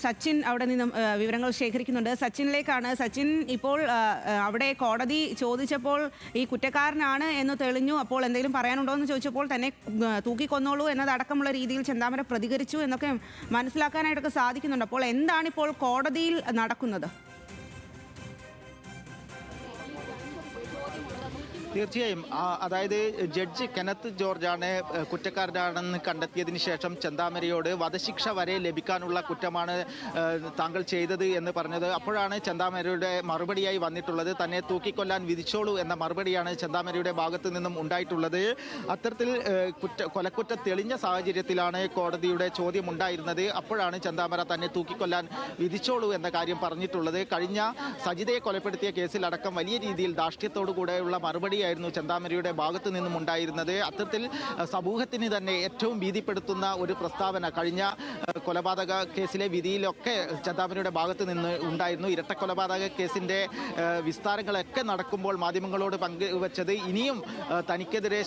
സച്ചിൻ അവിടെ നിന്നും വിവരങ്ങൾ ശേഖരിക്കുന്നുണ്ട്. സച്ചിനിലേക്കാണ്. സച്ചിൻ, ഇപ്പോൾ അവിടെ കോടതി ചോദിച്ചപ്പോൾ ഈ കുറ്റക്കാരനാണ് എന്ന് തെളിഞ്ഞു, അപ്പോൾ എന്തെങ്കിലും പറയാനുണ്ടോ എന്ന് ചോദിച്ചപ്പോൾ തന്നെ തൂക്കിക്കൊന്നോളൂ എന്നതടക്കമുള്ള രീതിയിൽ ചെന്താമര പ്രതികരിച്ചു എന്നൊക്കെ മനസ്സിലാക്കാനായിട്ടൊക്കെ സാധിക്കുന്നുണ്ട്. അപ്പോൾ എന്താണ് ഇപ്പോൾ കോടതിയിൽ നടക്കുന്നത്? തീർച്ചയായും അതായത് ജഡ്ജി കെനത്ത് ജോർജാണ് കുറ്റക്കാരനാണെന്ന് കണ്ടെത്തിയതിന് ശേഷം ചെന്താമരയോട് വധശിക്ഷ വരെ ലഭിക്കാനുള്ള കുറ്റമാണ് താങ്കൾ ചെയ്തത് എന്ന് പറഞ്ഞത്. അപ്പോഴാണ് ചെന്താമരയുടെ മറുപടിയായി വന്നിട്ടുള്ളത്. തന്നെ തൂക്കിക്കൊല്ലാൻ വിധിച്ചോളൂ എന്ന മറുപടിയാണ് ചെന്താമരയുടെ ഭാഗത്തു നിന്നും ഉണ്ടായിട്ടുള്ളത്. അത്തരത്തിൽ കൊലക്കുറ്റം തെളിഞ്ഞ സാഹചര്യത്തിലാണ് കോടതിയുടെ ചോദ്യം ഉണ്ടായിരുന്നത്. അപ്പോഴാണ് ചെന്താമര തന്നെ തൂക്കിക്കൊല്ലാൻ വിധിച്ചോളൂ എന്ന കാര്യം പറഞ്ഞിട്ടുള്ളത്. കഴിഞ്ഞ സജിതയെ കൊലപ്പെടുത്തിയ കേസിലടക്കം വലിയ രീതിയിൽ ധാർഷ്ട്യത്തോടു കൂടെയുള്ള മറുപടി ായിരുന്നു ചെന്താമരയുടെ ഭാഗത്തു നിന്നും ഉണ്ടായിരുന്നത്. അത്തരത്തിൽ സമൂഹത്തിന് തന്നെ ഏറ്റവും ഭീതിപ്പെടുത്തുന്ന ഒരു പ്രസ്താവന കഴിഞ്ഞ കൊലപാതക കേസിലെ വിധിയിലൊക്കെ ചെന്താമരയുടെ ഭാഗത്ത് നിന്ന് ഉണ്ടായിരുന്നു. ഇരട്ട കൊലപാതക കേസിന്റെ വിസ്താരങ്ങളൊക്കെ നടക്കുമ്പോൾ മാധ്യമങ്ങളോട് പങ്കുവച്ചത് ഇനിയും തനിക്കെതിരെ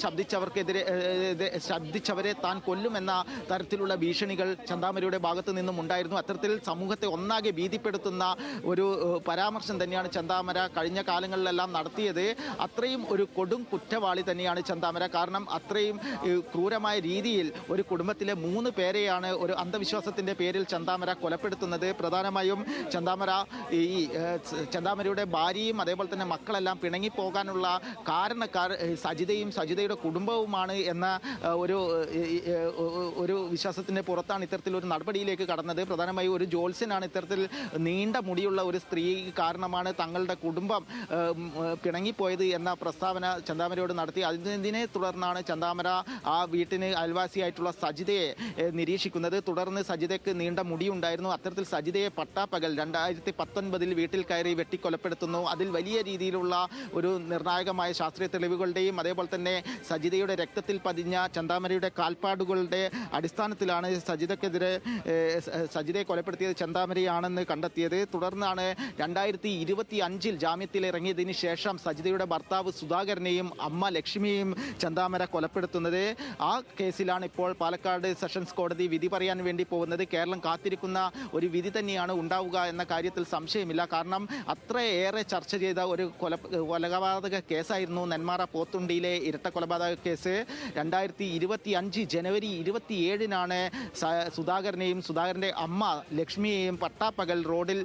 ശബ്ദിച്ചവരെ താൻ കൊല്ലുമെന്ന തരത്തിലുള്ള ഭീഷണികൾ ചെന്താമരയുടെ ഭാഗത്ത് നിന്നും ഉണ്ടായിരുന്നു. അത്തരത്തിൽ സമൂഹത്തെ ഒന്നാകെ ഭീതിപ്പെടുത്തുന്ന ഒരു പരാമർശം തന്നെയാണ് ചെന്താമര കഴിഞ്ഞ കാലങ്ങളിലെല്ലാം നടത്തിയത്. അത്രയും ഒരു കൊടും കുറ്റവാളി തന്നെയാണ് ചെന്താമര. കാരണം അത്രയും ക്രൂരമായ രീതിയിൽ ഒരു കുടുംബത്തിലെ 3 പേരെയാണ് ഒരു അന്ധവിശ്വാസത്തിന്റെ പേരിൽ ചെന്താമര കൊലപ്പെടുത്തുന്നത്. പ്രധാനമായും ചെന്താമരയുടെ ഭാര്യയും അതേപോലെ തന്നെ മക്കളെല്ലാം പിണങ്ങിപ്പോകാനുള്ള കാരണക്കാർ സജിതയുടെ കുടുംബവുമാണ് എന്ന ഒരു വിശ്വാസത്തിന്റെ പുറത്താണ് ഇത്തരത്തിലൊരു നടപടിയിലേക്ക് കടന്നത്. പ്രധാനമായും ഒരു ജോത്സ്യനാണ് ഇത്തരത്തിൽ നീണ്ട മുടിയുള്ള ഒരു സ്ത്രീ കാരണമാണ് തങ്ങളുടെ കുടുംബം പിണങ്ങിപ്പോയത് എന്ന പ്രസ്താവന ചെന്താമരയോട് നടത്തി. അതിനെ തുടർന്നാണ് ചെന്താമര ആ വീട്ടിന് അയൽവാസിയായിട്ടുള്ള സജിതയെ നിരീക്ഷിക്കുന്നത്. തുടർന്ന് സജിതയ്ക്ക് നീണ്ട മുടിയുണ്ടായിരുന്നു. അത്തരത്തിൽ സജിതയെ പട്ടാപ്പകൽ 2019 വീട്ടിൽ കയറി വെട്ടിക്കൊലപ്പെടുത്തുന്നു. അതിൽ വലിയ രീതിയിലുള്ള ഒരു നിർണായകമായ ശാസ്ത്രീയ തെളിവുകളുടെയും അതേപോലെ തന്നെ സജിതയുടെ രക്തത്തിൽ പതിഞ്ഞ ചെന്താമരയുടെ കാൽപ്പാടുകളുടെ അടിസ്ഥാനത്തിലാണ് സജിതയെ കൊലപ്പെടുത്തിയത് ചെന്താമരയാണെന്ന് കണ്ടെത്തിയത്. തുടർന്നാണ് 2025 ജാമ്യത്തിലിറങ്ങിയതിന് ശേഷം സജിതയുടെ ഭർത്താവ് സുധാകരനെയും അമ്മ ലക്ഷ്മിയെയും ചെന്താമര കൊലപ്പെടുത്തുന്നത്. ആ കേസിലാണ് ഇപ്പോൾ പാലക്കാട് സെഷൻസ് കോടതി വിധി പറയാൻ വേണ്ടി പോകുന്നത്. കേരളം കാത്തിരിക്കുന്ന ഒരു വിധി തന്നെയാണ് ഉണ്ടാവുക എന്ന കാര്യത്തിൽ സംശയമില്ല. കാരണം അത്രയേറെ ചർച്ച ചെയ്ത ഒരു കൊലപാതക കേസായിരുന്നു നെന്മാറ പോത്തുണ്ടിയിലെ ഇരട്ട കൊലപാതക കേസ്. 2025 ജനുവരി 27-നാണ് സുധാകരനെയും സുധാകരൻ്റെ അമ്മ ലക്ഷ്മിയെയും പട്ടാപ്പകൽ റോഡിൽ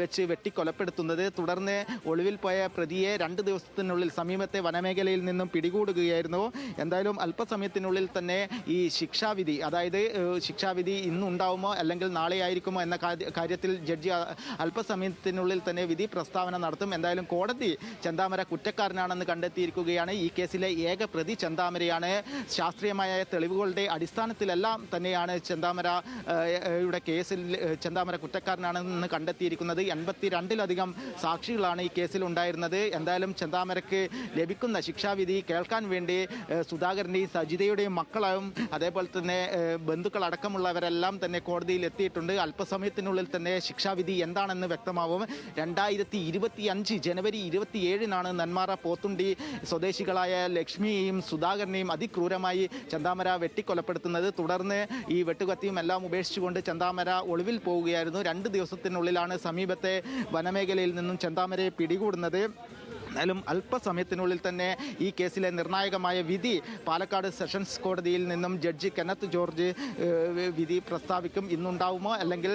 വെച്ച് വെട്ടിക്കൊലപ്പെടുത്തുന്നത്. തുടർന്ന് ഒളിവിൽ പോയ പ്രതിയെ 2 ദിവസത്തിനുള്ളിൽ സമീപത്തെ വനമേഖലയിൽ നിന്നും പിടികൂടുകയായിരുന്നു. എന്തായാലും അല്പസമയത്തിനുള്ളിൽ തന്നെ ഈ ശിക്ഷാവിധി ഇന്നുണ്ടാവുമോ അല്ലെങ്കിൽ നാളെ ആയിരിക്കുമോ എന്ന കാര്യത്തിൽ ജഡ്ജി അല്പസമയത്തിനുള്ളിൽ തന്നെ വിധി പ്രസ്താവന നടത്തും. എന്തായാലും കോടതി ചെന്താമര കുറ്റക്കാരനാണെന്ന് കണ്ടെത്തിയിരിക്കുകയാണ്. ഈ കേസിലെ ഏക പ്രതി ചെന്താമരയാണ്. ശാസ്ത്രീയമായ തെളിവുകളുടെ അടിസ്ഥാനത്തിലെല്ലാം തന്നെയാണ് ചെന്താമരയുടെ കേസിൽ ചെന്താമര കുറ്റക്കാരനാണെന്ന് കണ്ടെത്തിയിരിക്കുന്നത്. 82-ലധികം സാക്ഷികളാണ് ഈ കേസിൽ ഉണ്ടായിരുന്നത്. എന്തായാലും ചെന്താമരയ്ക്ക് ലഭിക്കുന്ന ശിക്ഷാവിധി കേൾക്കാൻ വേണ്ടി സുധാകരൻ്റെയും സജിതയുടെയും മക്കളും അതേപോലെ തന്നെ ബന്ധുക്കളടക്കമുള്ളവരെല്ലാം തന്നെ കോടതിയിൽ എത്തിയിട്ടുണ്ട്. അല്പസമയത്തിനുള്ളിൽ തന്നെ ശിക്ഷാവിധി എന്താണെന്ന് വ്യക്തമാവും. 2025 ജനുവരി 27-നാണ് നെന്മാറ പോത്തുണ്ടി സ്വദേശികളായ ലക്ഷ്മിയെയും സുധാകരനെയും അതിക്രൂരമായി ചെന്താമര വെട്ടിക്കൊലപ്പെടുത്തുന്നത്. തുടർന്ന് ഈ വെട്ടുകത്തിയും എല്ലാം ഉപേക്ഷിച്ചുകൊണ്ട് ചെന്താമര ഒളിവിൽ പോവുകയായിരുന്നു. 2 ദിവസത്തിനുള്ളിലാണ് സമീപത്തെ വനമേഖലയിൽ നിന്നും ചെന്താമരയെ പിടികൂടുന്നത്. എന്നാലും അല്പസമയത്തിനുള്ളിൽ തന്നെ ഈ കേസിലെ നിർണായകമായ വിധി പാലക്കാട് സെഷൻസ് കോടതിയിൽ നിന്നും ജഡ്ജി കെനത്ത് ജോർജ് വിധി പ്രസ്താവിക്കും. ഇന്നുണ്ടാവുമോ അല്ലെങ്കിൽ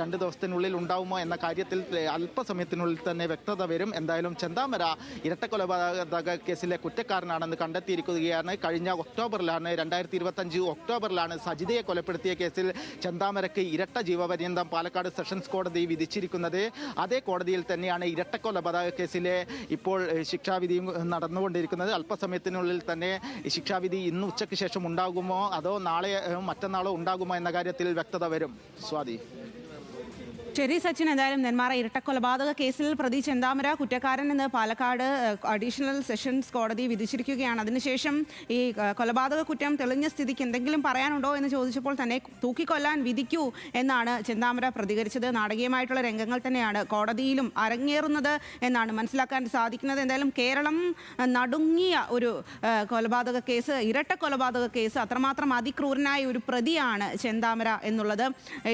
2 ദിവസത്തിനുള്ളിൽ ഉണ്ടാവുമോ എന്ന കാര്യത്തിൽ അല്പസമയത്തിനുള്ളിൽ തന്നെ വ്യക്തത വരും. എന്തായാലും ചെന്താമര ഇരട്ടക്കൊലപാതക കേസിലെ കുറ്റക്കാരനാണെന്ന് കണ്ടെത്തിയിരിക്കുകയാണ്. കഴിഞ്ഞ 2025 ഒക്ടോബറിലാണ് സജിതയെ കൊലപ്പെടുത്തിയ കേസിൽ ചെന്താമരയ്ക്ക് ഇരട്ട ജീവപര്യന്തം പാലക്കാട് സെഷൻസ് കോടതി വിധിച്ചിരിക്കുന്നത്. അതേ കോടതിയിൽ തന്നെയാണ് ഇരട്ടക്കൊലപാതക കേസിലെ ഇപ്പോൾ ശിക്ഷാവിധിയും നടന്നുകൊണ്ടിരിക്കുന്നത്. അല്പസമയത്തിനുള്ളിൽ തന്നെ ശിക്ഷാവിധി ഇന്ന് ഉച്ചയ്ക്ക് ശേഷം ഉണ്ടാകുമോ അതോ നാളെ മറ്റന്നാളോ ഉണ്ടാകുമോ എന്ന കാര്യത്തിൽ വ്യക്തത വരും. സ്വാതി. ശരി സച്ചിൻ, എന്തായാലും നെന്മാറ ഇരട്ടക്കൊലപാതക കേസിൽ പ്രതി ചെന്താമര കുറ്റക്കാരൻ എന്ന് പാലക്കാട് അഡീഷണൽ സെഷൻസ് കോടതി വിധിച്ചിരിക്കുകയാണ്. അതിനുശേഷം ഈ കൊലപാതക കുറ്റം തെളിഞ്ഞ സ്ഥിതിക്ക് എന്തെങ്കിലും പറയാനുണ്ടോ എന്ന് ചോദിച്ചപ്പോൾ തന്നെ തൂക്കിക്കൊല്ലാൻ വിധിക്കൂ എന്നാണ് ചെന്താമര പ്രതികരിച്ചത്. നാടകീയമായിട്ടുള്ള രംഗങ്ങൾ തന്നെയാണ് കോടതിയിലും അരങ്ങേറുന്നത് എന്നാണ് മനസ്സിലാക്കാൻ സാധിക്കുന്നത്. എന്തായാലും കേരളം നടുങ്ങിയ ഒരു കൊലപാതക കേസ്, ഇരട്ട കൊലപാതക കേസ്, അത്രമാത്രം അതിക്രൂരനായ ഒരു പ്രതിയാണ് ചെന്താമര എന്നുള്ളത്.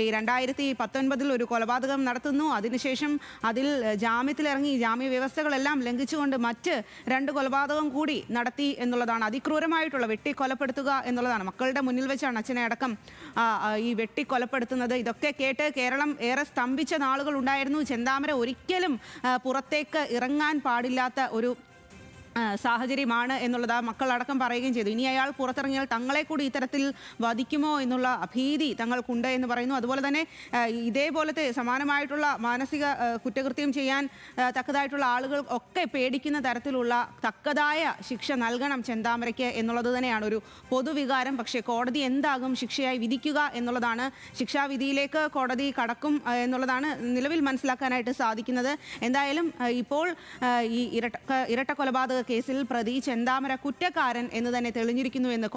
ഈ 2019 ഒരു കൊലപാതകം നടത്തുന്നു. അതിനുശേഷം അതിൽ ജാമ്യത്തിലിറങ്ങി ജാമ്യ വ്യവസ്ഥകളെല്ലാം ലംഘിച്ചുകൊണ്ട് മറ്റ് 2 കൊലപാതകം കൂടി നടത്തി എന്നുള്ളതാണ്. അതിക്രൂരമായിട്ടുള്ള വെട്ടിക്കൊലപ്പെടുത്തുക എന്നുള്ളതാണ്. മക്കളുടെ മുന്നിൽ വെച്ചാണ് അച്ഛനെ അടക്കം ഈ വെട്ടിക്കൊലപ്പെടുത്തുന്നത്. ഇതൊക്കെ കേട്ട് കേരളം ഏറെ സ്തംഭിച്ച നാളുകൾ ഉണ്ടായിരുന്നു. ചെന്താമര ഒരിക്കലും പുറത്തേക്ക് ഇറങ്ങാൻ പാടില്ലാത്ത ഒരു സാഹചര്യമാണ് എന്നുള്ളത് മക്കളടക്കം പറയുകയും ചെയ്തു. ഇനി അയാൾ പുറത്തിറങ്ങിയാൽ തങ്ങളെ കൂടി ഇത്തരത്തിൽ വധിക്കുമോ എന്നുള്ള അഭീതി തങ്ങൾക്കുണ്ട് എന്ന് പറയുന്നു. അതുപോലെ തന്നെ ഇതേപോലത്തെ സമാനമായിട്ടുള്ള മാനസിക കുറ്റകൃത്യം ചെയ്യാൻ തക്കതായിട്ടുള്ള ആളുകൾ ഒക്കെ പേടിക്കുന്ന തരത്തിലുള്ള തക്കതായ ശിക്ഷ നൽകണം ചെന്താമരയ്ക്ക് എന്നുള്ളത് തന്നെയാണ് ഒരു പൊതുവികാരം. പക്ഷേ കോടതി എന്താകും ശിക്ഷയായി വിധിക്കുക എന്നുള്ളതാണ്. ശിക്ഷാവിധിയിലേക്ക് കോടതി കടക്കും എന്നുള്ളതാണ് നിലവിൽ മനസ്സിലാക്കാനായിട്ട് സാധിക്കുന്നത്. എന്തായാലും ഇപ്പോൾ ഈ ഇരട്ട കൊലപാതക കേസിൽ പ്രതി ചെന്താമര കുറ്റക്കാരൻ എന്ന് തന്നെ തെളിഞ്ഞിരിക്കുന്നു എന്ന്